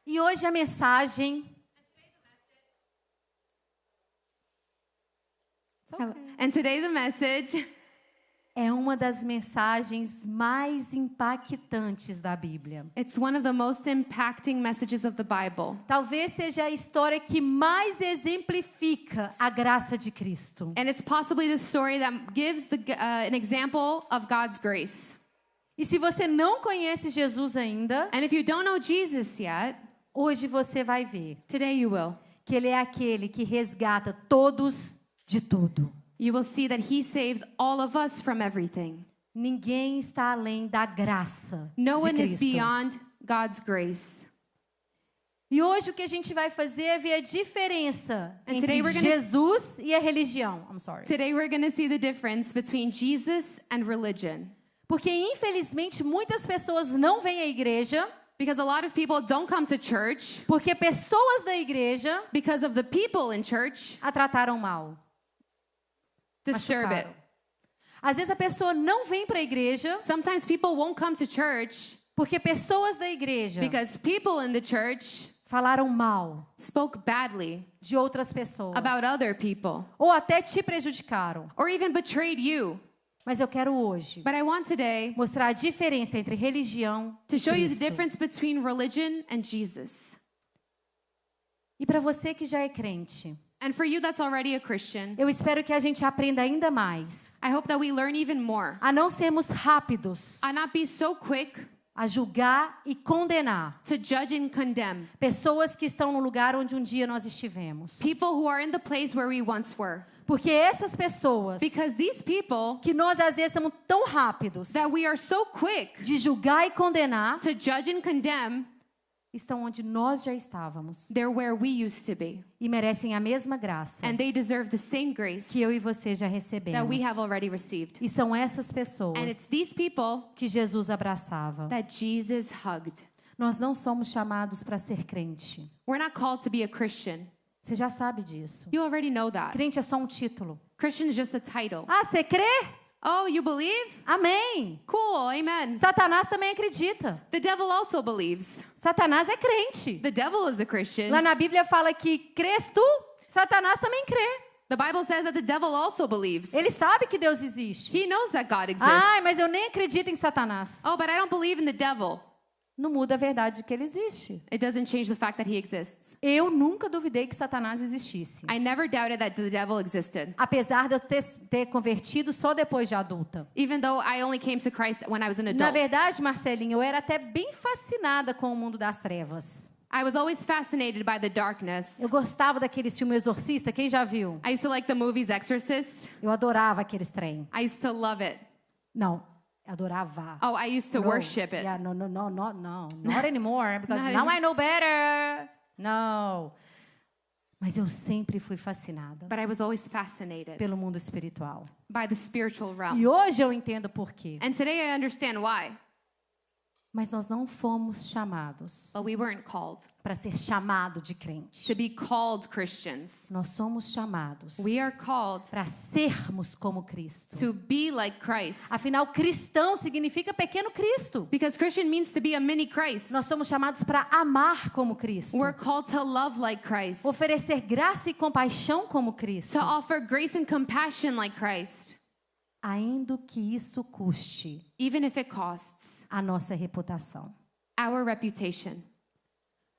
E hoje a mensagem... And today the message é uma das mensagens mais impactantes da Bíblia. it's one of the most impacting messages of the Bible. Talvez seja a história que mais exemplifica a graça de Cristo. And it's possibly the story that gives an example of God's grace. E se você não conhece Jesus ainda, And if you don't know Jesus yet, hoje você vai ver today you will. que Ele é aquele que resgata todos de tudo. You will see that he saves all of us from everything. Ninguém está além da graça No de one is Cristo. beyond God's grace. E hoje o que a gente vai fazer é ver a diferença And entre today we're gonna- Jesus e a religião. I'm sorry. Today we're going to see the difference between Jesus and religion. Porque infelizmente muitas pessoas não vêm à igreja Because a lot of people don't come to church porque pessoas da igreja because of the people in church a trataram mal. disturb it. Machucaram. Às vezes a pessoa não vem para a igreja Sometimes people won't come to church porque pessoas da igreja because people in the church falaram mal spoke badly de outras pessoas. about other people Ou até te prejudicaram. or even betrayed you. Mas eu quero hoje But I want today mostrar a diferença entre religião to e show you the Cristo. difference between religion and Jesus. E para você que já é crente, And for you that's already a Christian, eu espero que a gente aprenda ainda mais I hope that we learn even more. a não sermos rápidos I not be so quick a julgar e condenar to judge and condemn pessoas que estão no lugar onde um dia nós estivemos. people who are in the place where we once were. Porque essas pessoas Because these people que nós às vezes somos tão rápidos that we are so quick de julgar e condenar to judge and condemn, estão onde nós já estávamos they're where we used to be. e merecem a mesma graça And they deserve the same grace que eu e você já that recebemos. we have already received. E são essas And pessoas it's these people que Jesus abraçava. that Jesus hugged. Nós não somos chamados para ser crente. We're not called to be a Christian. Você já sabe disso. You already know that. Crente é só um título. Christian is just a title. Ah, você crê? Oh, you believe? Amém. Cool, amen. Satanás também acredita. The devil also believes. Satanás é crente. The devil is a Christian. Lá na Bíblia fala que crês tu? Satanás também crê. The Bible says that the devil also believes. Ele sabe que Deus existe. He knows that God exists. Ai, mas eu nem acredito em Satanás. Oh, but I don't believe in the devil. Não muda a verdade de que ele existe. It doesn't change the fact that he exists. Eu nunca duvidei que Satanás existisse. I never doubted that the devil existed. Apesar de eu ter convertido só depois de adulta. Even though I only came to Christ when I was an Na adult. verdade, Marcelinha, eu era até bem fascinada com o mundo das trevas. I was always fascinated by the darkness. Eu gostava daqueles filmes Exorcista, quem já viu? I used to like the movies Exorcist. Eu adorava aqueles trem. I used to love it. Não, eu adorava. Oh, I used to No. worship it. Yeah, no, not anymore, because Not now anymore. I know better. No. Mas eu sempre fui fascinada But I was always fascinated pelo mundo espiritual. by the spiritual realm. E hoje eu entendo por quê. And today I understand why. Mas nós não fomos chamados But we weren't called para ser chamado de crente. to be called Christians. Nós somos chamados We are called para sermos como Cristo. to be like Christ. Afinal, cristão significa pequeno Cristo. Because Christian means to be a mini Christ. Nós somos chamados para amar como Cristo. We're called to love like Christ. Oferecer graça e compaixão como Cristo. To offer grace and compassion like Christ. Ainda que isso custe Even if it costs a nossa reputação. our reputation.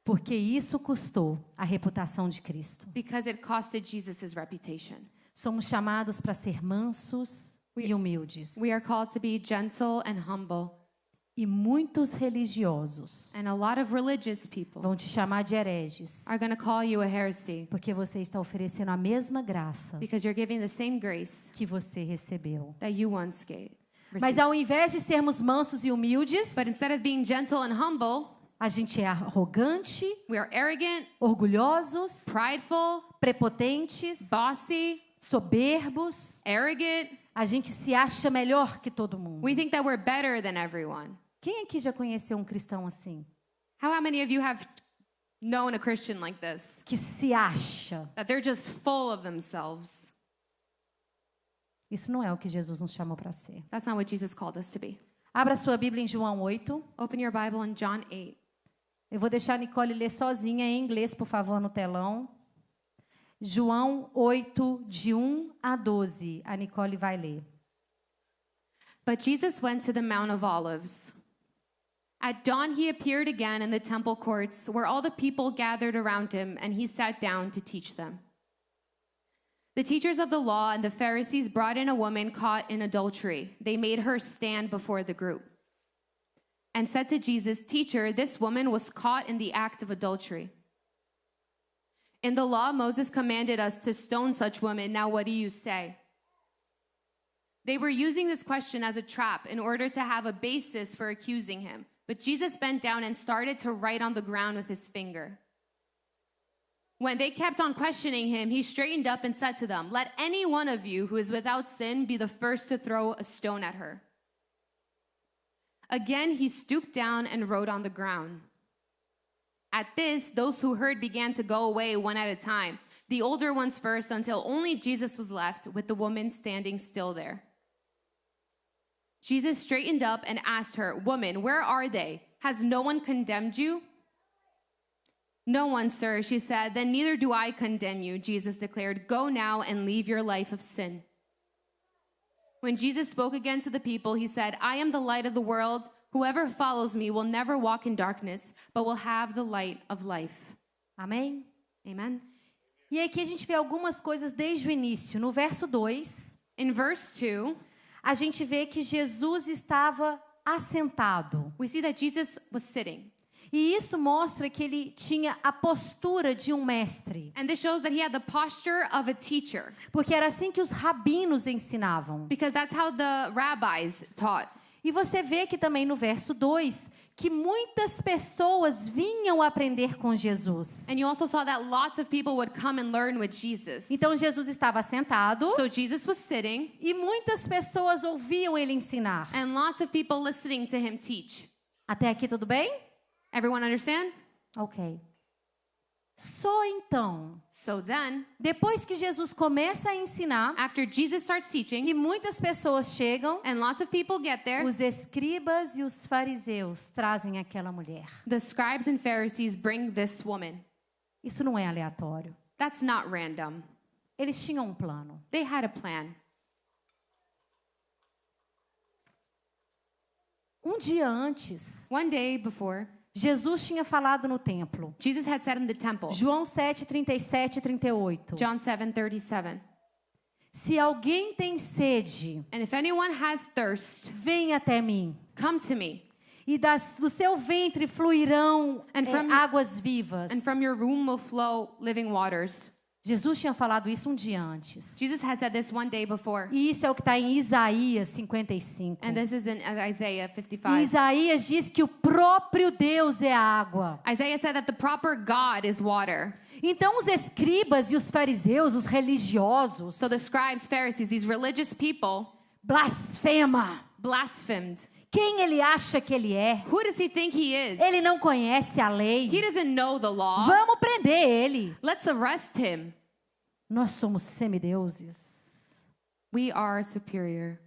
Porque isso custou a reputação de Cristo. Because it costed Jesus' reputation. Somos chamados para ser mansos e humildes. We are called to be gentle and humble. E muitos religiosos And a lot of religious people vão te chamar de hereges. are going to call you a heresy. Porque você está oferecendo a mesma graça Because you're giving the same grace que você recebeu. that you once gave. Mas ao invés de sermos mansos e humildes, But instead of being gentle and humble, a gente é arrogante, we are arrogant, orgulhosos, prideful, prepotentes, bossy, soberbos. arrogant. A gente se acha melhor que todo mundo. We think that we're better than everyone. Quem aqui já conheceu um cristão assim? How many of you have known a Christian like this? Que se acha. That they're just full of themselves. Isso não é o que Jesus nos chamou para ser. That's not what Jesus called us to be. Abra sua Bíblia em João 8. Open your Bible in John 8. Eu vou deixar a Nicole ler sozinha em inglês, por favor, no telão. João 8, de 1 a 12. A Nicole vai ler. But Jesus went to the Mount of Olives. At dawn, he appeared again in the temple courts, where all the people gathered around him, and he sat down to teach them. The teachers of the law and the Pharisees brought in a woman caught in adultery. They made her stand before the group and said to Jesus, "Teacher, this woman was caught in the act of adultery. In the law, Moses commanded us to stone such women. Now what do you say?" They were using this question as a trap in order to have a basis for accusing him. But Jesus bent down and started to write on the ground with his finger. When they kept on questioning him, he straightened up and said to them, "Let any one of you who is without sin be the first to throw a stone at her." Again, he stooped down and wrote on the ground. At this, those who heard began to go away one at a time, the older ones first, until only Jesus was left with the woman standing still there. Jesus straightened up and asked her, "Woman, where are they? Has no one condemned you?" "No one, sir," she said. "Then neither do I condemn you," Jesus declared. "Go now and leave your life of sin." When Jesus spoke again to the people, he said, "I am the light of the world. Whoever follows me will never walk in darkness, but will have the light of life." Amém? Amen. E aqui a gente vê algumas coisas desde o início. No verso 2, In verse 2, a gente vê que Jesus estava assentado. we see that Jesus was sitting. E isso mostra que ele tinha a postura de um mestre. And this shows that he had the posture of a teacher, Porque era assim que os rabinos ensinavam. because that's how the rabbis taught. E você vê que também no verso 2, que muitas pessoas vinham aprender com Jesus. And you also saw that lots of people would come and learn with Jesus. Então Jesus estava sentado So Jesus was sitting, e muitas pessoas ouviam ele ensinar. and lots of people listening to him teach. Até aqui tudo bem? Everyone understand? Ok. Só então, So then, depois que Jesus começa a ensinar after Jesus starts teaching, e muitas pessoas chegam, and lots of people get there, os escribas e os fariseus trazem aquela mulher. the scribes and Pharisees bring this woman. Isso não é aleatório. That's not random. Eles tinham um plano. They had a plan. Um dia antes, One day before, Jesus tinha falado no templo. Jesus had said in the temple, João 7, 37 e 38. John 7:37, Se alguém tem sede, "And if anyone has thirst, venha até mim. come to me, E do seu ventre fluirão And from- águas vivas. and from your womb will flow living waters." Jesus tinha falado isso um dia antes. Jesus had said this one day before. E isso é o que está em Isaías 55. And this is in Isaiah E 55. Isaías diz que o próprio Deus é a água. Isaiah said that the proper God is water. Então os escribas e os fariseus, os religiosos, So the scribes, Pharisees, these religious people, blasfema. blasphemed. Quem ele acha que ele é? Who does he think he is? Ele não conhece a lei. He doesn't know the law. Vamos prender ele. Let's arrest him. Nós somos semideuses. We are superior.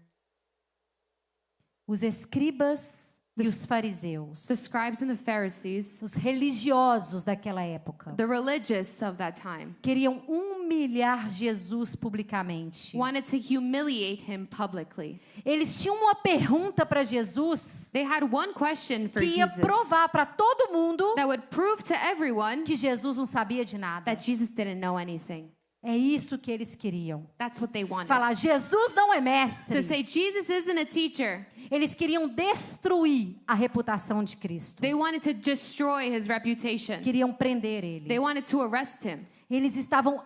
Os escribas e os fariseus, The scribes and the Pharisees, os religiosos daquela época, the religious of that time, queriam humilhar Jesus publicamente. wanted to humiliate him publicly. Eles tinham uma pergunta para Jesus They had one question for que ia Jesus provar para todo mundo that would prove to everyone que Jesus não sabia de nada. that Jesus didn't know anything. É isso que eles queriam. That's what they wanted. Falar, Jesus não é To mestre. say Jesus isn't a teacher. Eles queriam destruir a reputação de Cristo. They wanted to destroy his reputation. Queriam prender ele. They wanted to arrest him. Eles estavam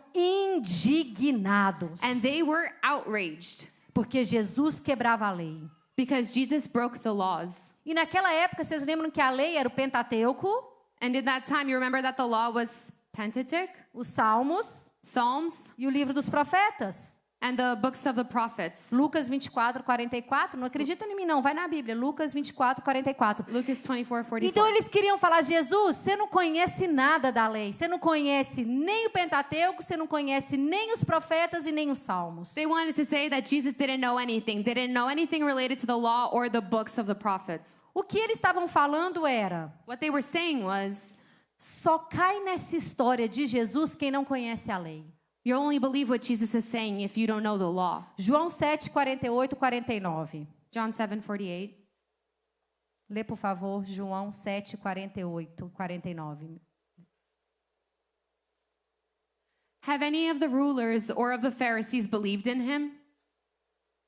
indignados. And they were outraged Porque Jesus quebrava a lei. because Jesus broke the laws. E naquela época, vocês lembram que a lei era o Pentateuco, And in that time, you remember that the law was Pentateuch, os Salmos Psalms, e o livro dos profetas. and the books of the prophets. Lucas 24, 44. Não acredita em mim, não. Vai na Bíblia. Lucas 24, 44. Lucas 24:44. Então eles queriam falar: Jesus, você não conhece nada da lei. Você não conhece nem o Pentateuco, você não conhece nem os profetas e nem os salmos. They wanted to say that Jesus didn't know anything. They didn't know anything related to the law or the books of the prophets. O que eles estavam falando era: What they were saying was, só cai nessa história de Jesus quem não conhece a lei. you only believe what Jesus is saying if you don't know the law. João 7, 48, 49. John 7:48. Lê, por favor, João 7, 48, 49. Have any of the rulers or of the Pharisees believed in him?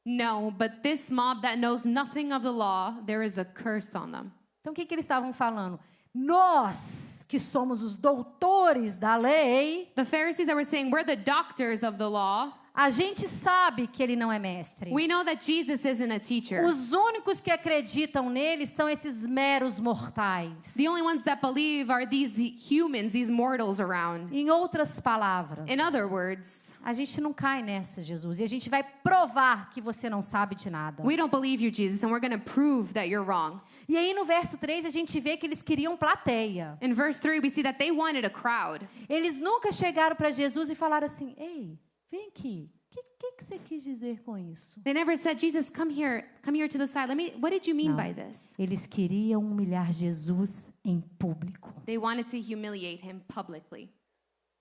No, but this mob that knows nothing of the law, there is a curse on them. Então, o que eles estavam falando? Nós, que somos os doutores da lei, The Pharisees that were saying, we're the doctors of the law. a gente sabe que ele não é mestre. We know that Jesus isn't a teacher. Os únicos que acreditam nele são esses meros mortais. The only ones that believe are these humans, these mortals around. Em outras palavras, In other words, a gente não cai nessa, Jesus, e a gente vai provar que você não sabe de nada. we don't believe you, Jesus, and we're going to prove that you're wrong. E aí no verso 3 a gente vê que eles queriam plateia. In verse 3, we see that they wanted a crowd. Eles nunca chegaram para Jesus e falaram assim: ei, vem aqui, o que você quis dizer com isso? They never said, Jesus, come here to the side. What did you mean by this? Eles queriam humilhar Jesus em público. They wanted to humiliate him publicly.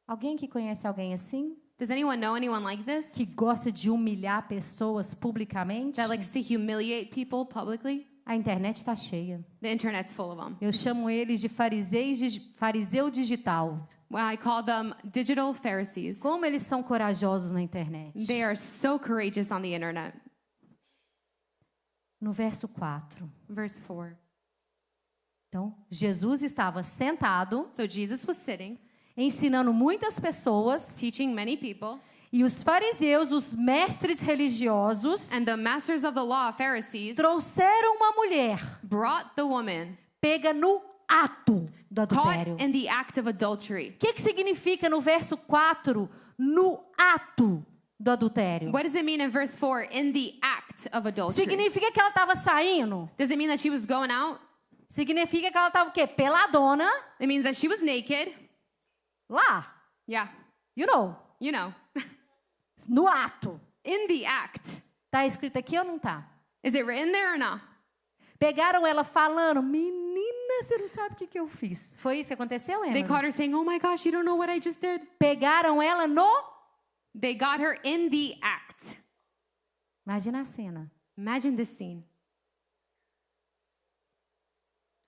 Alguém que conhece alguém assim? Does anyone know anyone like this? Que gosta de humilhar pessoas publicamente? That likes to humiliate people publicly? A internet está cheia. The internet's full of them. Eu chamo eles de fariseu digital. Well, I call them digital Pharisees. Como eles são corajosos na internet. They are so courageous on the internet. No verso 4. Verse 4. Então, Jesus estava sentado, So Jesus was sitting, ensinando muitas pessoas, teaching many people, e os fariseus, os mestres religiosos, and the masters of the law, Pharisees, trouxeram uma mulher brought the woman pega no ato do adultério. caught in the act of adultery. O que significa no verso 4, no ato do adultério? What does it mean in verse 4, in the act of adultery? Significa que ela estava saindo? Does it mean that she was going out? Significa que ela estava o quê? Peladona, It means that she was naked. lá, Yeah, you know, you know, no ato. in the act. Tá escrito aqui ou não tá? Is it written there or not? Pegaram ela falando: menina, você não sabe o que eu fiz. Foi isso que aconteceu, They Emily? caught her saying, oh my gosh, you don't know what I just did. Pegaram ela no... They got her in the act. Imagina a cena. Imagine this scene.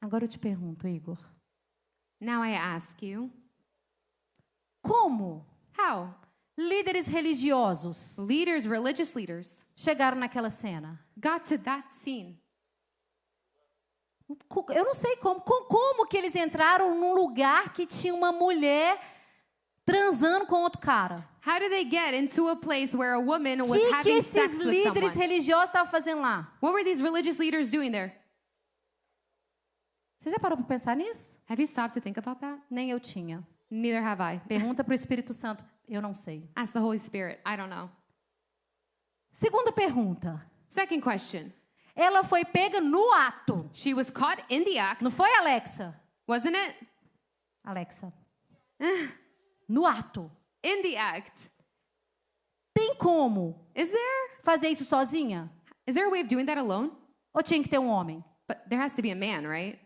Agora eu te pergunto, Igor. Now I ask you, Como how líderes religiosos leaders, religious leaders, chegaram naquela cena? got to that scene? Eu não sei como que eles entraram num lugar que tinha uma mulher transando com outro cara. How did they get into a place where a woman O was que having esses sex with líderes someone? religiosos estavam fazendo lá? What were these religious leaders doing there? Você já parou para pensar nisso? Have you stopped to think about that? Nem eu tinha. Neither have I. Pergunta para o Espírito Santo. Eu não sei. Ask the Holy Spirit. I don't know. Segunda pergunta. Second question. Ela foi pega no ato. She was caught in the act, Não foi, Alexa? wasn't it? Alexa. No ato. In the act. Tem como Is there? fazer isso sozinha? Is there a way of doing that alone? Ou tinha que ter um homem? But there has to be a man, right?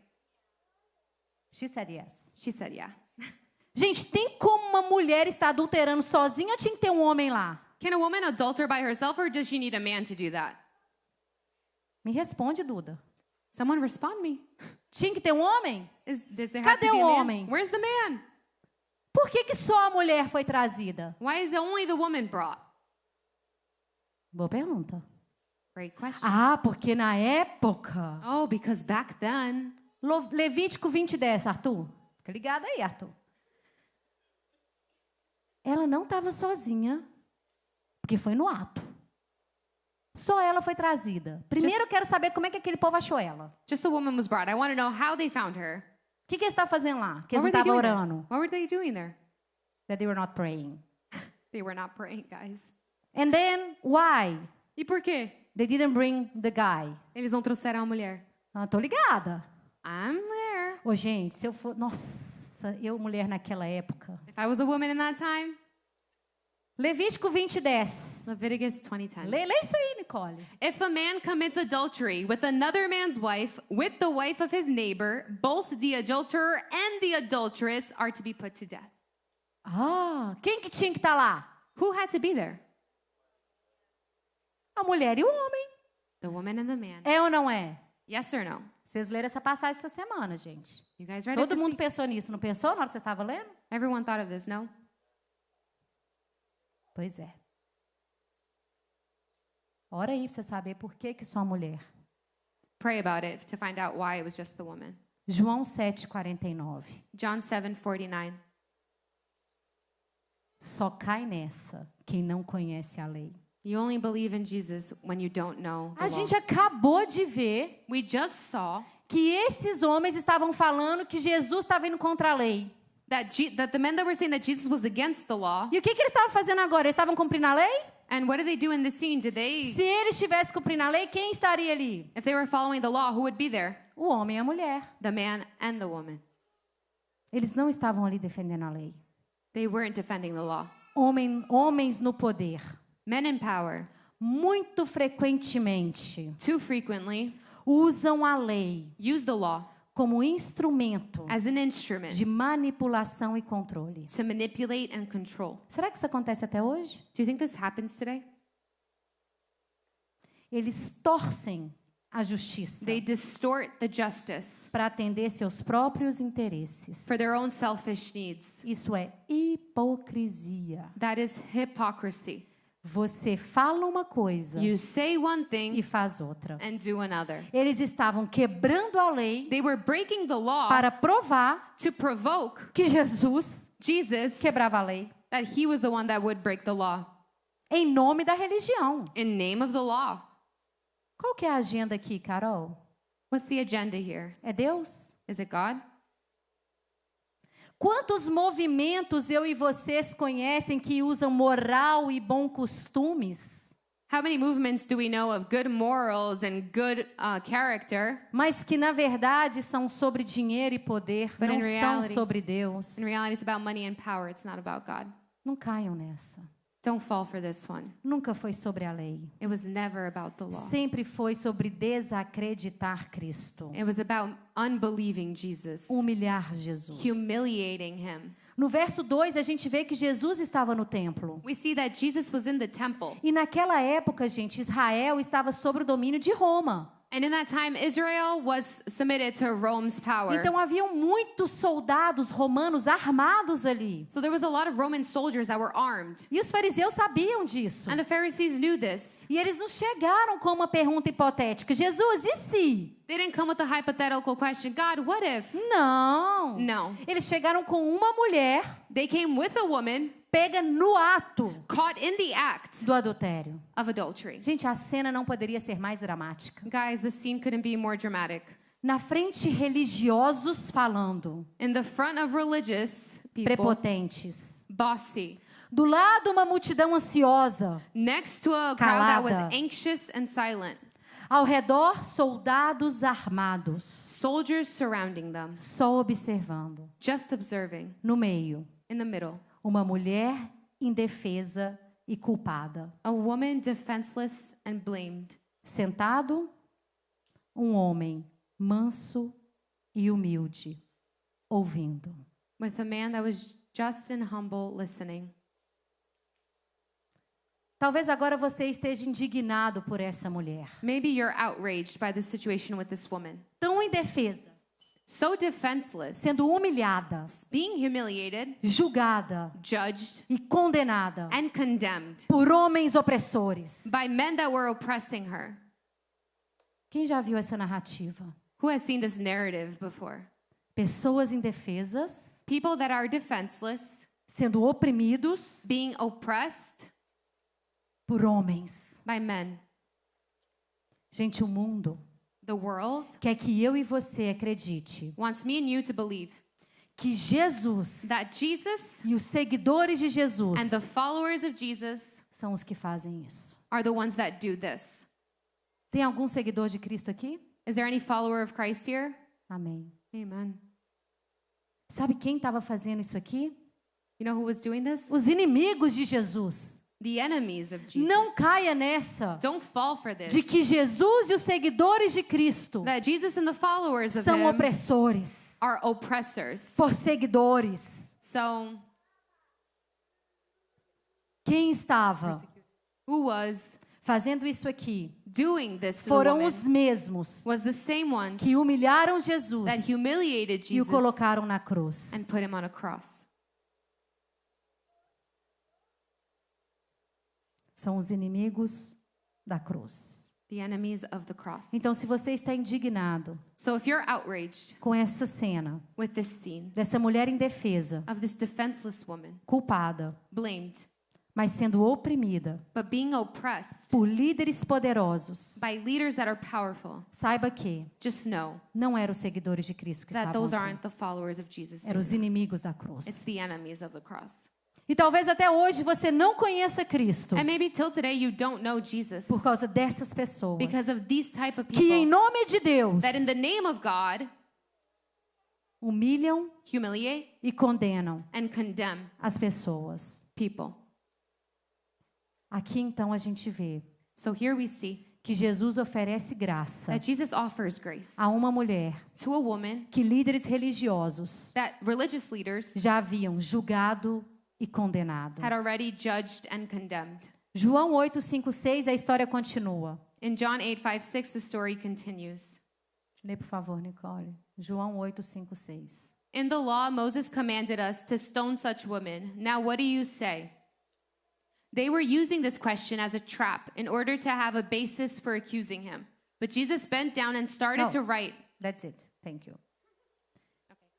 She said yes. She said, yeah. Gente, tem como uma mulher estar adulterando sozinha ou tinha que ter um homem lá? Can a woman adulter by herself, or does she need a man to do that? Me responde, Duda. Someone respond me. Tinha que ter um homem? Does there have Cadê to be o a man? homem? Where's the man? Por que só a mulher foi trazida? Why is only the woman brought? Boa pergunta. Great question. Ah, porque na época... Oh, because back then, Levítico 20:10, Arthur. Fica ligado aí, Arthur. Ela não estava sozinha, porque foi no ato. Só ela foi trazida. Primeiro eu quero saber como é que aquele povo achou ela. just the woman was brought. I want to know how they found her. O que eles estavam fazendo lá? Que eles What não were they estavam doing there? orando. What were they doing there? That they were not praying. They were not praying, guys. And then, why? E por quê? They didn't bring the guy. Eles não trouxeram a mulher. Ah, tô ligada. I'm there. Ô, gente, se eu for... Nossa, eu mulher naquela época. If I was a woman in that time, Levítico 20:10. Leviticus 20:10. Lê isso aí, Nicole. If a man commits adultery with another man's wife, with the wife of his neighbor, both the adulterer and the adulteress are to be put to death. Ah, quem que tinha que estar lá? Who had to be there? A mulher e o homem. The woman and the man. É ou não é? Yes or no? Vocês leram essa passagem essa semana, gente. You guys read it Todo this mundo week? pensou nisso, não pensou na hora que você estava lendo? Everyone thought of this, no? Pois é. Ora aí para você saber por que só a mulher. Pray about it to find out why it was just the woman. João 7:49. John 7:49. Só cai nessa quem não conhece a lei. You only believe in Jesus when you don't know the A law. gente acabou de ver We just saw que esses homens estavam falando que Jesus estava indo contra a lei. that the men that were saying that Jesus was against the law. E o que eles estavam fazendo agora? Eles estavam cumprindo a lei? And what did they do in this scene? Did they, Se eles estivessem cumprindo a lei, quem estaria ali? if they were following the law, who would be there? O homem e a mulher. The man and the woman. Eles não estavam ali defendendo a lei. They weren't defending the law. Homens no poder. Men in power, Muito frequentemente too frequently, usam a lei use the law como instrumento as an instrument de manipulação e controle. to manipulate and control. Será que isso acontece até hoje? Do you think this happens today? Eles torcem a justiça They distort the justice para atender seus próprios interesses. for their own selfish needs. Isso é hipocrisia. That is hypocrisy. Você fala uma coisa You say one e thing faz outra. and do another. Eles estavam quebrando a lei They were breaking the law para provar to provoke que Jesus Jesus quebrava a lei that he was the one that would break the law em nome da religião. in name of the law. Qual que é a agenda aqui, Carol? What's the agenda here? É Deus? Is it God? Quantos movimentos eu e vocês conhecem que usam moral e bons costumes, How many movements do we know of good morals and good character, mas que na verdade são sobre dinheiro e poder, But não in são reality- sobre Deus? in reality it's about money and power, it's not about God? Não caiam nessa. Don't fall for this one. Nunca foi sobre a lei. It was never about the law. Sempre foi sobre desacreditar Cristo. It was about unbelieving Jesus, Humilhar Jesus. humiliating him. No verso 2, a gente vê que Jesus estava no templo. We see that Jesus was in the temple. E naquela época, gente, Israel estava sob o domínio de Roma. And in that time, Israel was submitted to Rome's power. Então haviam muitos soldados romanos armados ali. So there was a lot of Roman soldiers that were armed. E os fariseus sabiam disso. And the Pharisees knew this. E eles não chegaram com uma pergunta hipotética: Jesus, e se? They didn't come with a hypothetical question, God, what if? Não. No. Eles chegaram com uma mulher They came with a woman pega no ato caught in the act do adultério. of adultery. Gente, a cena não poderia ser mais dramática. Guys, the scene couldn't be more dramatic. Na frente, religiosos falando, In the front of religious people, prepotentes. bossy. Do lado, uma multidão ansiosa. Next to a crowd that was Calada. anxious and silent. Ao redor, soldados armados, Soldiers surrounding them, só observando. just observing. No meio, In the middle, uma mulher indefesa e culpada. a woman defenseless and blamed. Sentado, um homem manso e humilde, ouvindo. With a man that was just and humble listening. Talvez agora você esteja indignado por essa mulher. Maybe you're outraged by the situation with this woman. Tão indefesa, So defenseless, sendo humilhada, being humiliated, julgada judged, e condenada and condemned por homens opressores. by men that were oppressing her. Quem já viu essa narrativa? Who has seen this narrative before? Pessoas indefesas, People that are defenseless, sendo oprimidos being oppressed por homens. by men. Gente, o mundo The world quer que eu e você acredite wants me and you to believe que Jesus that Jesus e os seguidores de Jesus and the followers of Jesus são os que fazem isso. are the ones that do this. Tem algum seguidor de Cristo aqui? Is there any follower of Christ here? Amém. Amen. Sabe quem estava fazendo isso aqui? You know who was doing this? Os inimigos de Jesus. The enemies of Jesus. Não caia nessa Don't fall for this. de que Jesus e os seguidores de Cristo That Jesus and the followers of são him opressores, are oppressors. perseguidores. So Quem estava who was fazendo isso aqui doing this to the foram woman os mesmos was the same ones que humilharam Jesus that humiliated e o Jesus colocaram na cruz. and put him on a cross. São os inimigos da cruz. The enemies of the cross. Então, se você está indignado So if you're outraged com essa cena with this scene dessa mulher indefesa, of this defenseless woman, culpada, blamed, mas sendo oprimida but being oppressed por líderes poderosos, by leaders that are powerful, saiba que just know não eram os seguidores de Cristo que that estavam those aqui. aren't the followers of Jesus. Eram os inimigos da It's cruz. the enemies of the cross. E talvez até hoje você não conheça Cristo And maybe till today you don't know Jesus por causa dessas pessoas because of these type of que, em people nome de Deus, that in the name of God humilham humiliate e condenam and condemn as pessoas. people. Aqui então a gente vê So here we see que Jesus oferece graça that Jesus offers grace a uma mulher to a woman que líderes religiosos that religious leaders já haviam julgado e condenado. had already judged and condemned. João 8:5-6, a história continua. In John 8:5-6, the story continues. Lê, por favor, Nicole. João 8:5-6. In the law, Moses commanded us to stone such women. Now, what do you say? They were using this question as a trap in order to have a basis for accusing him. But Jesus bent down and started No. to write. That's it. Thank you.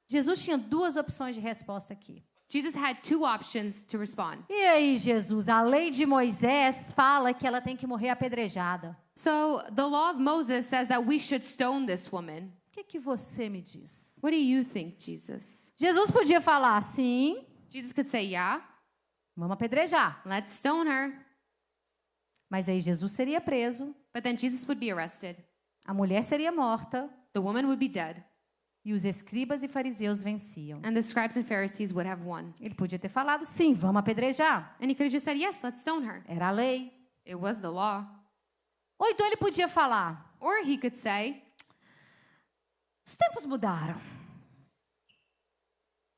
Jesus tinha duas opções de resposta aqui. Jesus had two options to respond. E aí, Jesus, a lei de Moisés fala que ela tem que morrer apedrejada. So, the law of Moses says that we should stone this woman. O que você me diz? What do you think, Jesus? Jesus podia falar sim, Jesus could say, yeah, vamos apedrejar. let's stone her. Mas aí Jesus seria preso, But then Jesus would be arrested. a mulher seria morta The woman would be dead. e os escribas e fariseus venciam. And the scribes and Pharisees would have won. Ele podia ter falado sim, vamos apedrejar. And he could have just said, yes, let's stone her. Era a lei. It was the law. Ou então ele podia falar: Or he could say, os tempos mudaram.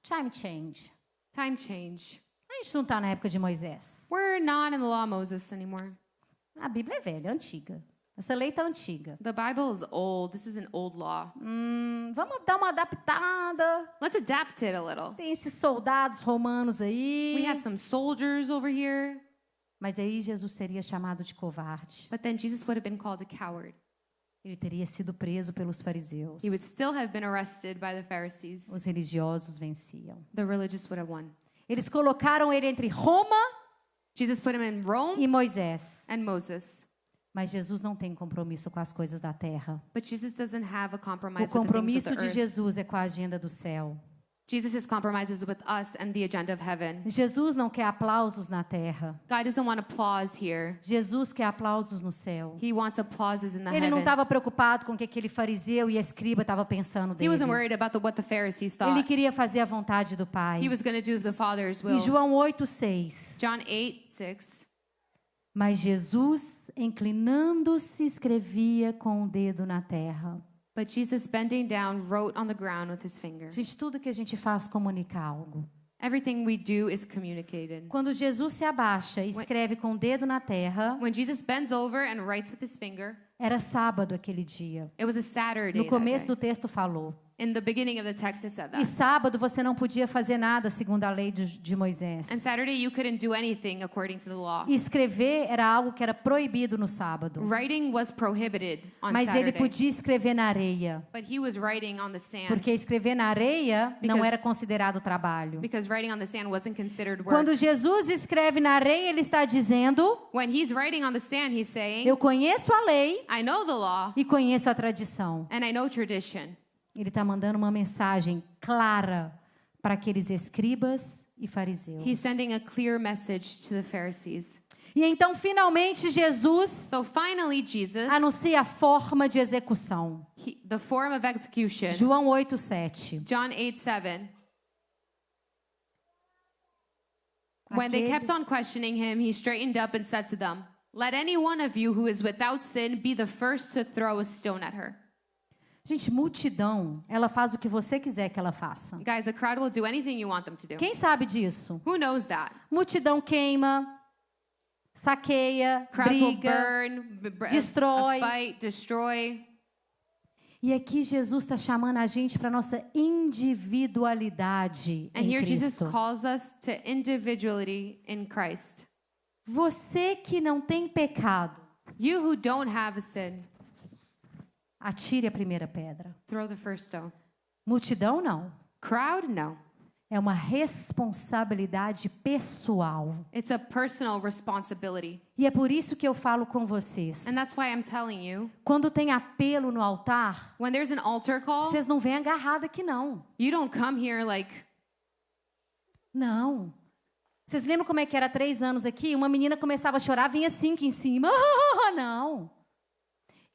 Time change. time change. A gente não está na época de Moisés. We're not in the law of Moses anymore. A Bíblia é velha, é antiga. Essa lei está antiga. The Bible is old. This is an old law. Vamos dar uma adaptada. Let's adapt it a little. Tem esses soldados romanos aí. We have some soldiers over here. Mas aí Jesus seria chamado de covarde. But then Jesus would have been called a coward. Ele teria sido preso pelos fariseus. He would still have been arrested by the Pharisees. Os religiosos venciam. The religious would have won. Eles colocaram ele entre Roma Jesus put him in Rome e Moisés. and Moses. Mas Jesus não tem compromisso com as coisas da terra. But Jesus doesn't have a O compromise with the things compromisso of the de earth. Jesus é com a agenda do céu. Jesus' compromises with us and the agenda of heaven. Jesus não quer aplausos na terra. God doesn't want applause here. Jesus quer aplausos no céu. He wants applauses in the Ele não heaven. estava preocupado com o que aquele fariseu e escriba estavam pensando He dele. wasn't worried about what the Pharisees Ele thought. queria fazer a vontade do Pai. He was going to do the Father's will. Em João 8:6. John 8:6. Mas Jesus, inclinando-se, escrevia com o dedo na terra. But Jesus, bending down, wrote on the ground with his finger. Gente, tudo que a gente faz comunica algo. Everything we do is communicated. Quando Jesus se abaixa e escreve com o dedo na terra, When Jesus bends over and writes with his finger, era sábado aquele dia. it was a Saturday. No that começo day. do texto falou. In the beginning of the text, it said E that. sábado você não podia fazer nada segundo a lei de Moisés. And Saturday, you couldn't do anything according to the law. E escrever era algo que era proibido no sábado. Writing was prohibited on Mas ele Saturday. podia escrever na areia. But he was writing on the sand. Porque escrever na areia não Because- era considerado trabalho. Because writing on the sand wasn't considered work. Quando Jesus escreve na areia, ele está dizendo: When he's writing on the sand, he's saying, eu conheço a lei I know the law e conheço a tradição. and I know tradition. Ele está mandando uma mensagem clara para aqueles escribas e fariseus. He's sending a clear message to the Pharisees. E então, finalmente, Jesus So finally, Jesus, anuncia a forma de execução. the form of execution, João 8:7. John 8:7. When they Aquele- kept on questioning him, he straightened up and said to them, "Let any one of you who is without sin be the first to throw a stone at her." Gente, multidão, ela faz o que você quiser que ela faça. Guys, a crowd will do anything you want them to do. Quem sabe disso? Who knows that? Multidão queima, saqueia, Crowds will briga. burn, destrói. a fight, destroy. E aqui Jesus está chamando a gente para nossa individualidade And em here Jesus Cristo. calls us to individuality in Christ. Você que não tem pecado, You who don't have a sin, atire a primeira pedra. throw the first stone. Multidão não. Crowd, no. É uma responsabilidade pessoal. It's a personal responsibility. E é por isso que eu falo com vocês. And that's why I'm telling you, Quando tem apelo no altar, when there's an altar call, vocês não vêm agarrado aqui não. you don't come here like, Não. Vocês lembram como é que era 3 anos aqui? Uma menina começava a chorar, vinha assim aqui em cima. Não.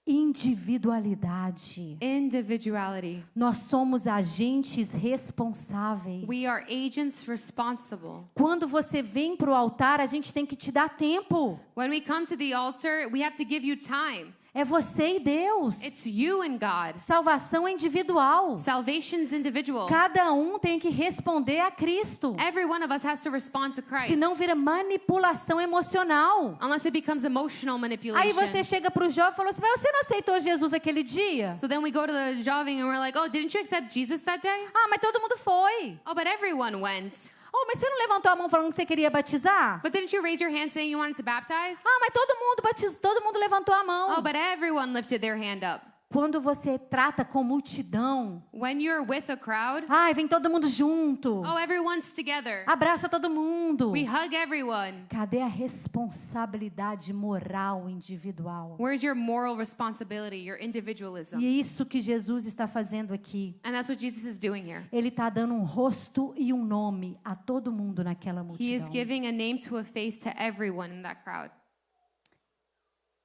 Individualidade. individuality. Nós somos agentes responsáveis. We are agents responsible. Quando você vem para o altar, a gente tem que te dar tempo. When we come to the altar, we have to give you time. É você e Deus. It's you and God. Salvação é individual. Salvation's individual. Cada um tem que responder a Cristo. Every one of us has to respond to Christ. Senão vira manipulação emocional. Unless it becomes emotional manipulation. Aí você chega para o jovem e fala assim, mas você não aceitou Jesus aquele dia? So then we go to the jovem and we're like, oh, didn't you accept Jesus that day? Ah, mas todo mundo foi. Oh, but everyone went. Oh, mas você não levantou a mão falando que você queria batizar? But didn't you raise your hand saying you wanted to baptize? Ah, mas todo mundo batizou, todo mundo levantou a mão. Oh, but everyone lifted their hand up. Quando você trata com multidão, When you're with a crowd, ai, vem todo mundo junto. oh, everyone's together. Abraça todo mundo. We hug everyone. Cadê a responsabilidade moral individual? Where's your moral responsibility, your individualism? E é isso que Jesus está fazendo aqui. And that's what Jesus is doing here. Ele está dando um rosto e um nome a todo mundo naquela He is multidão. giving a name to a face to everyone in that crowd.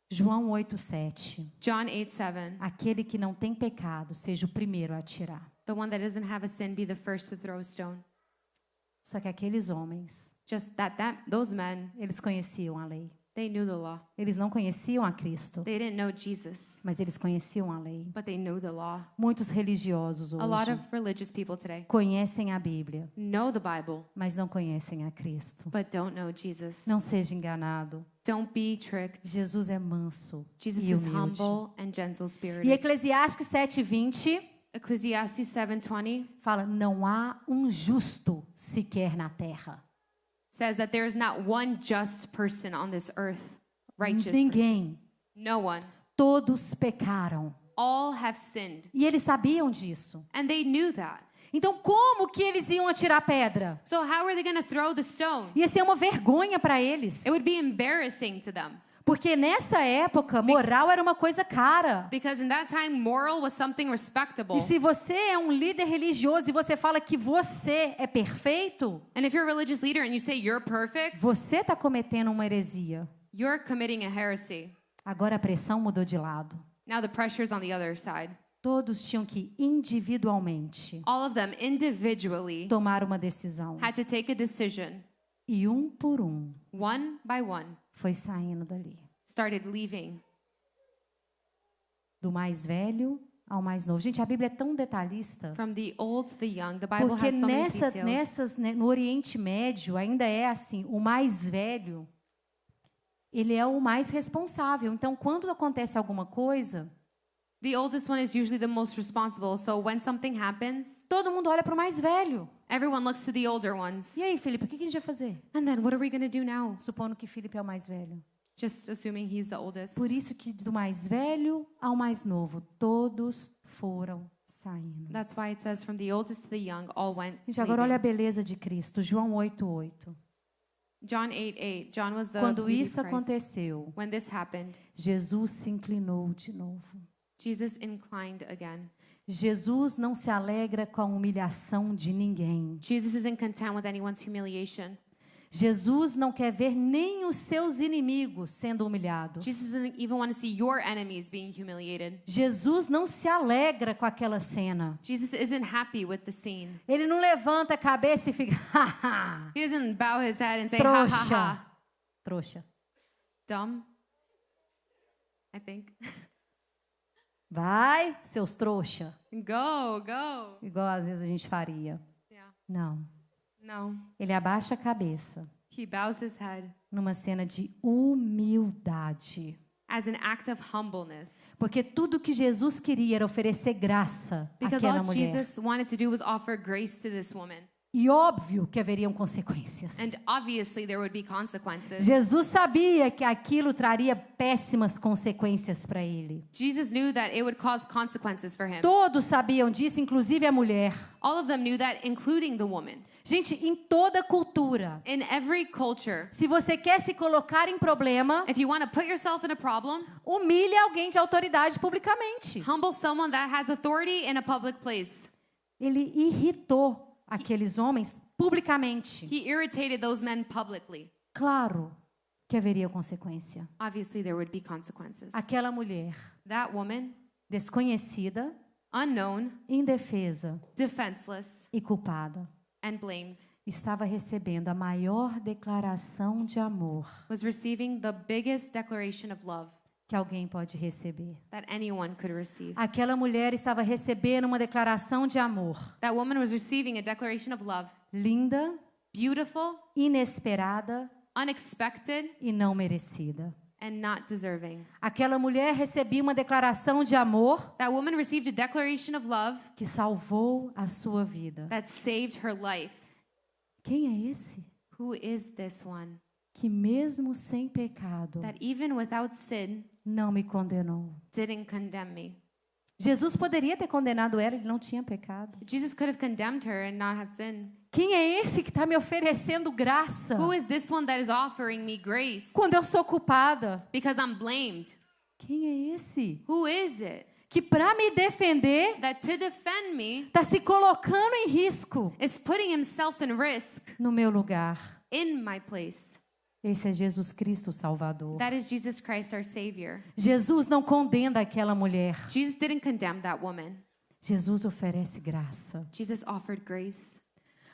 João 8:7. John 8:7. Aquele que não tem pecado, seja o primeiro a atirar. The one that doesn't have a sin be the first to throw a stone. Só que aqueles homens, Just those men, eles conheciam a lei. they knew the law. Eles não conheciam a Cristo, They didn't know Jesus, mas eles conheciam a lei. but they knew the law. Muitos religiosos A lot hoje of religious people today conhecem a Bíblia, know the Bible, mas não conhecem a Cristo. but don't know Jesus. Não seja enganado. Don't be tricked. Jesus é manso Jesus e is humilde. humble and gentle E spirited. Eclesiastes 7:20 Ecclesiastes 7:20 fala: não há um justo sequer na terra. says that there is not one just person on this earth, righteous person. Ninguém. No one. Todos pecaram. All have sinned. E eles sabiam disso. And they knew that. Então, como que eles iam atirar pedra? So how are they going to throw the stone? Ia ser uma vergonha para eles. It would be embarrassing to them. Porque nessa época, moral era uma coisa cara. Because in that time, moral was something respectable. E se você é um líder religioso e você fala que você é perfeito, And if you're a religious leader and you say you're perfect, você está cometendo uma heresia. you're committing a heresy. Agora a pressão mudou de lado. Now the pressure's on the other side. Todos tinham que individualmente All of them individually tomar uma decisão. had to take a decision. E um por um One by one, foi saindo dali. started leaving. Do mais velho ao mais novo. Gente, a Bíblia é tão detalhista. From the old to the young, the Bible Porque has so many details. no Oriente Médio ainda é assim, o mais velho, ele é o mais responsável. Então, quando acontece alguma coisa, The oldest one is usually the most responsible. So when something happens, todo mundo olha para o mais velho. everyone looks to the older ones. E aí, Felipe, o que a gente vai fazer? And then what are we going to do now? Supondo que Felipe é o mais velho. Just assuming he's the oldest. Por isso que do mais velho ao mais novo, todos foram saindo. That's why it says from the oldest to the young, all went. Gente, agora olha a leaving. beleza de Cristo. João 8:8. John 8:8. John was the Quando baby isso Christ. aconteceu, When this happened, Jesus se inclinou de novo. Jesus inclined again. Jesus não se alegra com a humilhação de ninguém. Jesus isn't content with anyone's humiliation. Jesus não quer ver nem os seus inimigos sendo humilhados. Jesus doesn't even want to see your enemies being humiliated. Jesus não se alegra com aquela cena. Jesus isn't happy with the scene. Ele não levanta a cabeça e fica, haha, He doesn't bow his head and say, ha ha trouxa. ha. Trouxa. Dumb, I think. Vai, seus trouxa. Go. Igual às vezes a gente faria. Yeah. Não. No. Ele abaixa a cabeça He bows his head numa cena de humildade. as an act of humbleness. Porque tudo que Jesus queria era oferecer graça Because àquela all mulher. Jesus wanted to do was offer grace to this woman. E óbvio que haveriam consequências. And obviously there would be consequences. Jesus sabia que aquilo traria péssimas consequências para ele. Jesus knew that it would cause consequences for him. Todos sabiam disso, inclusive a mulher. All of them knew that, including the woman. Gente, em toda cultura, In every culture, se você quer se colocar em problema, if you want to put yourself in a problem, humilhe alguém de autoridade publicamente. humble someone that has authority in a public place. Ele irritou aqueles homens publicamente. He irritated those men publicly. Claro que haveria consequência. Obviously, there would be consequences. Aquela mulher That woman, desconhecida, unknown, indefesa defenseless, e culpada, and blamed, estava recebendo a maior declaração de amor was receiving the biggest declaration of love que alguém pode receber. that anyone could receive. Aquela mulher estava recebendo uma declaração de amor That woman was receiving a declaration of love, linda, beautiful, inesperada unexpected, e não merecida. and not deserving. Aquela mulher recebia uma declaração de amor That woman received a declaration of love que salvou a sua vida. that saved her life. Quem é esse Who is this one que mesmo sem pecado that even without sin não me condenou? didn't condemn me? Jesus poderia ter condenado ela, ele não tinha pecado. Jesus could have condemned her and not have sinned. Quem é esse que está me oferecendo graça Who is this one that is offering me grace quando eu sou culpada? because I'm blamed? Quem é esse Who is it que para me defender that to defend me está se colocando em risco is putting himself in risk no meu lugar? in my place? Esse é Jesus Cristo, o Salvador. That is Jesus Christ, our Savior. Jesus não condena aquela mulher. Jesus didn't condemn that woman. Jesus oferece graça. Jesus offered grace.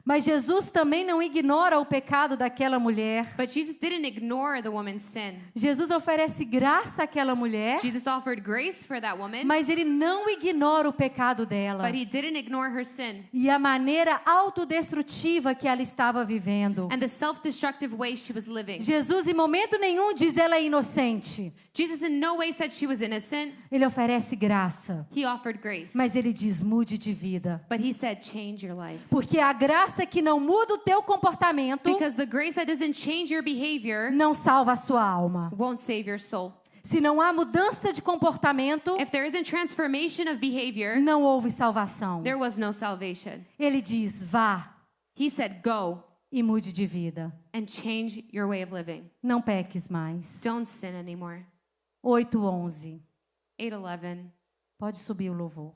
Mas Jesus também não ignora o pecado daquela mulher. But Jesus didn't ignore the woman's sin. Jesus oferece graça àquela mulher, Jesus offered grace for that woman, mas ele não ignora o pecado dela but he didn't ignore her sin e a maneira autodestrutiva que ela estava vivendo. and the self-destructive way she was living. Jesus em momento nenhum diz ela é inocente. Jesus in no way said she was innocent. Ele oferece graça, He offered grace. mas ele diz mude de vida. But he said change your life. Porque a graça que não muda o teu comportamento Because the grace that doesn't change your behavior não salva a sua alma. won't save your soul. Se não há mudança de comportamento, If there isn't transformation of behavior, não houve salvação. there was no salvation. Ele diz vá He said go e mude de vida. and change your way of living. Não peques mais. Don't sin anymore. 8:11. 8:11. Pode subir o louvor.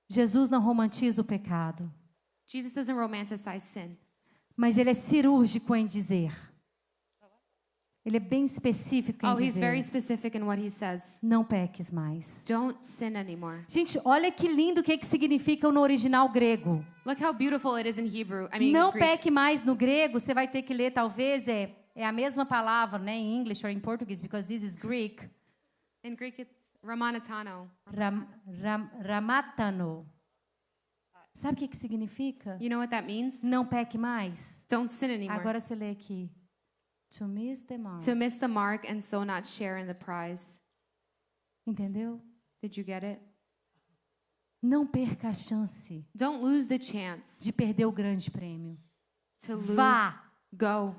Jesus não romantiza o pecado, Jesus doesn't romanticize sin. mas ele é cirúrgico em dizer. Ele é bem específico em Oh, he's very dizer. specific in what he says. Não peques mais. Don't sin anymore. Gente, olha que lindo o que significa no original grego. Look how beautiful it is in Hebrew. I mean, Não Greek. peque mais no grego, você vai ter que ler, talvez, é a mesma palavra, né, em inglês ou em português, because this is Greek. In Greek, it's ramanatano. Ramatano. Sabe o que significa? You know what that means? Não peque mais. Don't sin anymore. Agora você lê aqui. To miss the mark. To miss the mark and so not share in the prize. Entendeu? Did you get it? Não perca a chance Don't lose the chance de perder o grande prêmio. to lose. Vá. Go.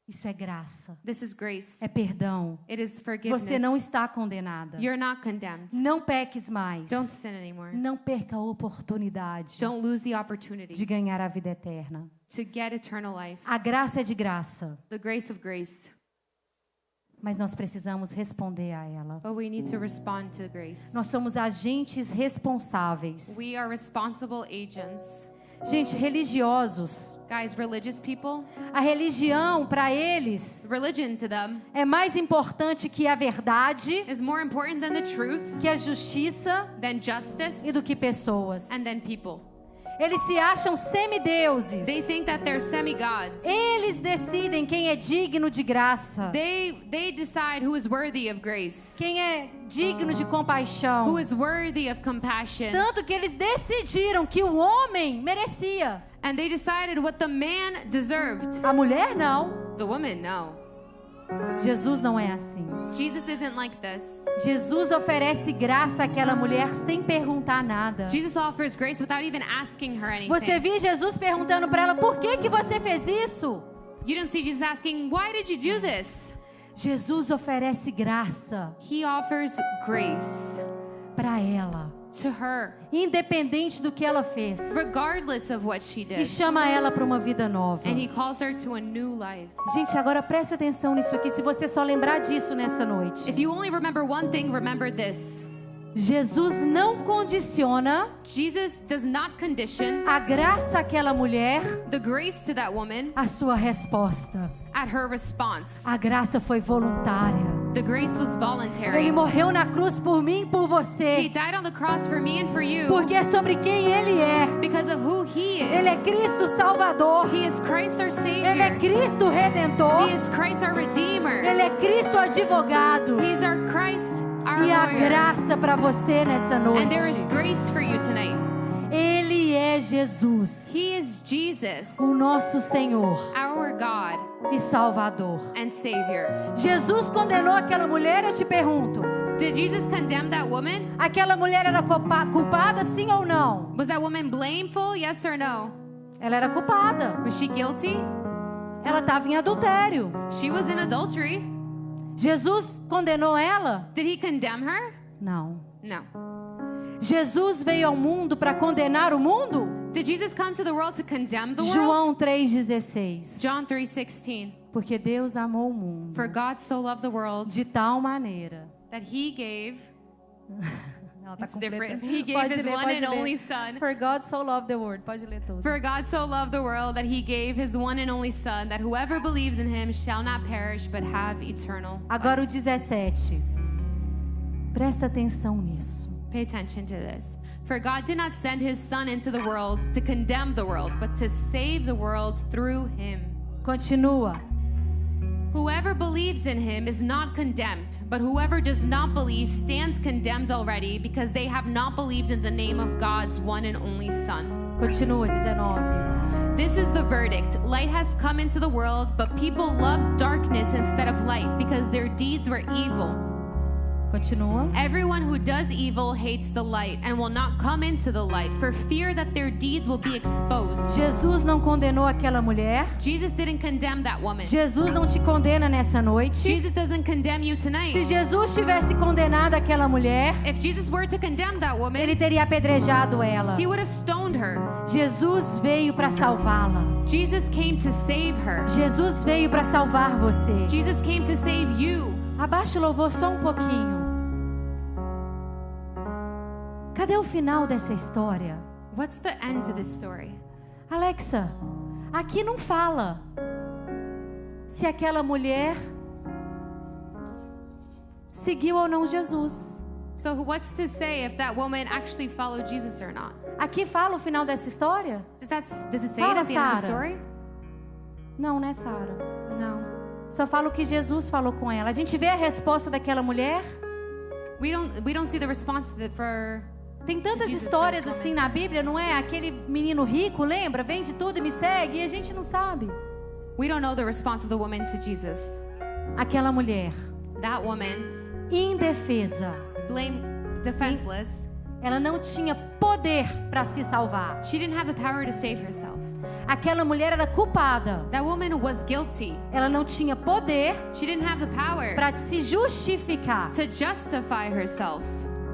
Isso é graça. This is grace. É perdão. It is forgiveness. Você não está condenada. You're not condemned. Não peques mais. Don't sin anymore. Não perca a oportunidade Don't lose the opportunity de ganhar a vida eterna. to get eternal life. A graça é de graça. The grace of grace. mas nós precisamos responder a ela. but we need to respond to grace. Nós somos agentes responsáveis. We are responsible agents. Gente, religiosos, Guys, religious people, a religião para eles religion to them é mais importante que a verdade, is more important than the truth, que a justiça than justice, e do que pessoas. and than people. Eles se acham semideuses. They think that they're semi-gods. Eles decidem quem é digno de graça, They decide who is worthy of grace, quem é digno de who compaixão. is worthy of compassion. Tanto que eles decidiram que o homem merecia. And they decided what the man deserved. A mulher não. The woman, no. Jesus não é assim. Jesus isn't like this. Jesus oferece graça àquela mulher sem perguntar nada. Jesus offers grace without even asking her anything. Você viu Jesus perguntando para ela: por que você fez isso? You don't see Jesus asking, why did you do this? Jesus oferece graça He offers grace para ela, to her, independente do que ela fez, regardless of what she e did. chama ela para uma vida nova. And he calls her to a new life. Gente, agora presta atenção nisso aqui, se você só lembrar disso nessa noite. If you only remember one thing, remember this. Jesus não condiciona Jesus does not condition a graça àquela mulher the grace to that woman à sua resposta. at her response. A graça foi voluntária. The grace was Ele voluntary. morreu na cruz por mim e por He você, died on the cross for me and for you porque é sobre quem Ele é. because of who he Ele é is. Cristo Salvador. He is Christ our Ele é Savior. Cristo Redentor. He is Christ our Redeemer. Ele é Cristo Advogado. He's our Christ, our E há lawyer. graça para você nessa And there is noite. grace for you tonight. Ele é Jesus, He is Jesus, o nosso Senhor our God e Salvador. and Savior. Jesus condenou aquela mulher, eu te pergunto. Did Jesus condemn that woman? Aquela mulher era culpada, sim ou não? Was that woman blameful? Yes or no? Ela era culpada. Was she guilty? Ela estava em adultério. She was in adultery. Jesus condenou ela? Did he condemn her? Não. No. Jesus veio ao mundo para condenar o mundo? Did Jesus come to the world to condemn the world? João 3,16. John 3:16. Porque Deus amou o mundo For God so loved the world de tal maneira. that he gave. Ela tá It's different. completando. He gave Pode his ler, one pode and ler. only son. For God so loved the world. Pode ler tudo. For God so loved the world that he gave his one and only son, that whoever believes in him shall not perish but have eternal. Agora o 17. Presta atenção nisso. Pay attention to this. For God did not send his son into the world to condemn the world, but to save the world through him. Continua. Whoever believes in him is not condemned, but whoever does not believe stands condemned already because they have not believed in the name of God's one and only son. Continua, 19. This is the verdict. Light has come into the world, but people loved darkness instead of light because their deeds were evil. Continua. Everyone who does evil hates the light and will not come into the light for fear that their deeds will be exposed. Jesus não condenou aquela mulher. Jesus didn't condemn that woman. Jesus não te condena nessa noite. Jesus doesn't condemn you Se tonight. Jesus tivesse condenado aquela mulher, If Jesus were to condemn that woman, ele teria apedrejado ela. he would have stoned her. Jesus veio para salvá-la. Jesus came to save her. Jesus veio para salvar você. Jesus came to save you. Abaixa o louvor só um pouquinho. Cadê o final dessa história? What's the end to this story? Alexa, aqui não fala se aquela mulher seguiu ou não Jesus. So what's to say if that woman actually followed Jesus or not? Aqui fala o final dessa história? Does it say it Fala, at the end of the Sarah. story? Não, né, Sara? No. Só fala o que Jesus falou com ela. A gente vê a resposta daquela mulher. We don't see the response for Tem tantas Jesus histórias fez, assim na Bíblia, não é? Aquele menino rico, lembra? Vende tudo e me segue. E a gente não sabe. we don't know the response of the woman to Jesus. Aquela mulher, That woman, indefesa, defenseless, ela não tinha poder para se salvar. she didn't have the power to save herself. Aquela mulher era culpada. That woman was guilty. Ela não tinha poder She didn't have the power para se justificar. to justify herself.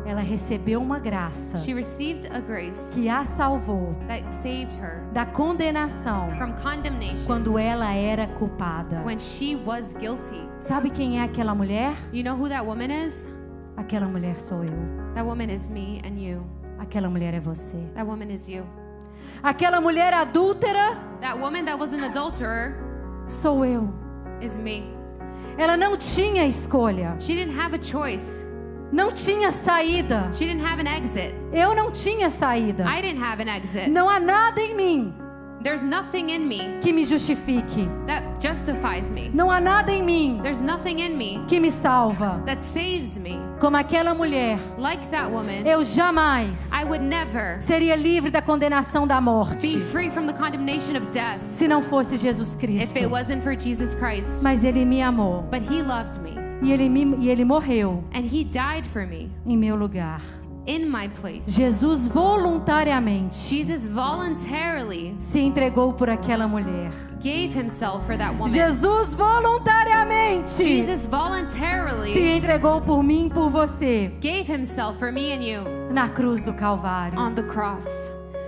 ela recebeu uma graça She received a grace que a salvou that saved her da condenação from condemnation quando ela era culpada. when she was guilty. Sabe quem é aquela mulher? You know who that woman is? Aquela mulher sou eu. That woman is me and you. Aquela mulher é você. That woman is you. Aquela mulher adúltera That woman that was an adulterer sou eu. is me. Ela não tinha escolha. She didn't have a choice. Não tinha saída. She didn't have an exit. Eu não tinha saída. I didn't have an exit. Não há nada em mim There's nothing in me que me justifique. that justifies me. Não há nada em mim There's nothing in me que me salva. that saves me. Como aquela mulher, Like that woman, eu jamais I would never seria livre da condenação da morte be free from the condemnation of death se não fosse Jesus if Cristo. it wasn't for Jesus Christ. Mas Ele me amou But He loved me, e Ele morreu and He died for me em meu lugar. in my place. Jesus voluntariamente Jesus voluntarily se entregou por aquela mulher. gave Himself for that woman. Jesus voluntariamente Jesus se voluntarily entregou por mim e por você gave Himself for me and you na cruz do Calvário. on the cross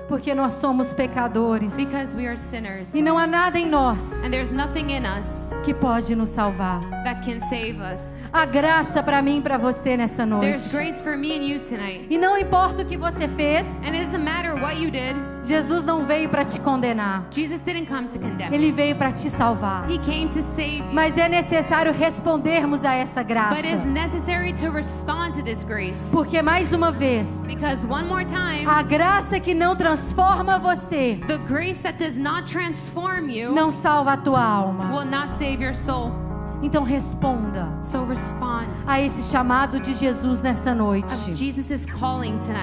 Porque nós somos pecadores because we are sinners. e não há nada em nós And there's nothing in us que pode nos salvar. that can save us. A graça para mim e para você nessa There's noite. grace for me and you tonight. E não importa o que você fez, And it doesn't matter what you did. Jesus não veio para te condenar. Jesus didn't come to condemn you. Ele veio para te salvar. He came to save you. Mas é necessário respondermos a essa graça. But it's necessary to respond to this grace. Porque mais uma vez, Because one more time, a graça que não transforma você the grace that does not transform you não salva a tua alma. will not save your soul. Então responda So respond. a esse chamado de Jesus nessa noite. Jesus is calling tonight.